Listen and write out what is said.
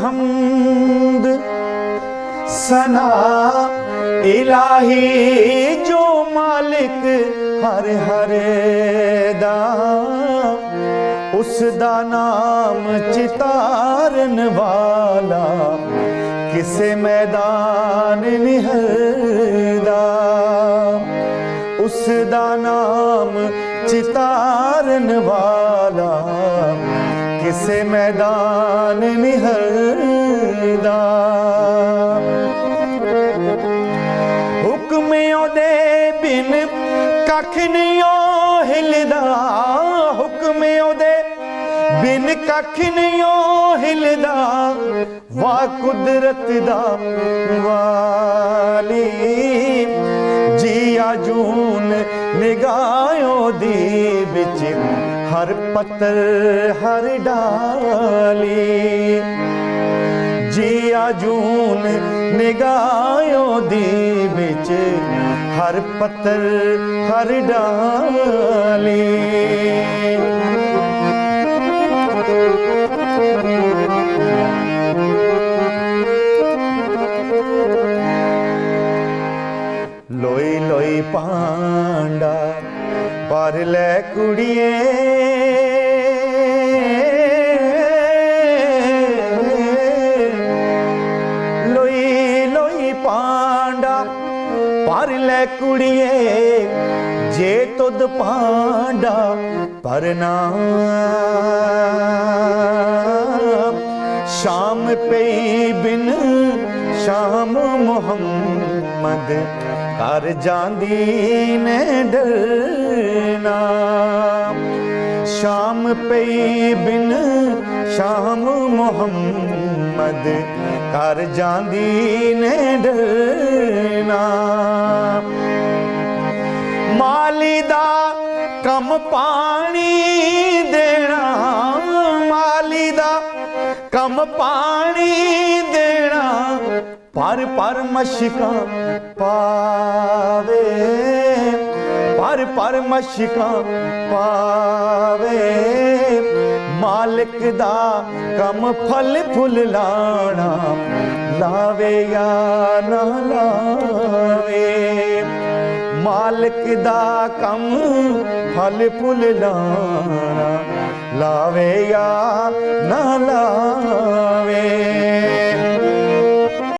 हमद सना इलाही जो मालिक हर हर दा उस दा नाम चितारन वाला किसे मैदान निहरदा उस दा नाम चितारन वाला किसे मैदान निहरदा हुक्म ओदे बिन कख नहीं हिलदा हुक्म ओदे बिन कख नहीं हिलदा वाह कुदरत दा वाली जिया जून निगाहों दी बिच हर पत्थर हर डाली जिया जून निगाहों दी बिच हर पत्थर हर डाली लोई लोई पांडा पर ले कुड़िए लोई लोई पांडा पर ले कुड़िए जे तुद पांडा पर नाम शाम पे बिन शाम मोहम्मद कर जांदी ने डरना शाम पे बिन शाम मोहम्मद कर जांदी ने डरना माली दा कम पानी देना माली दा कम पानी देना पर मशका पावे पर मशका पावे मालिक दा कम फल फुल लाना लावे या ना लावे मालिक दा कम फल फुल लाना लावे या ना लावे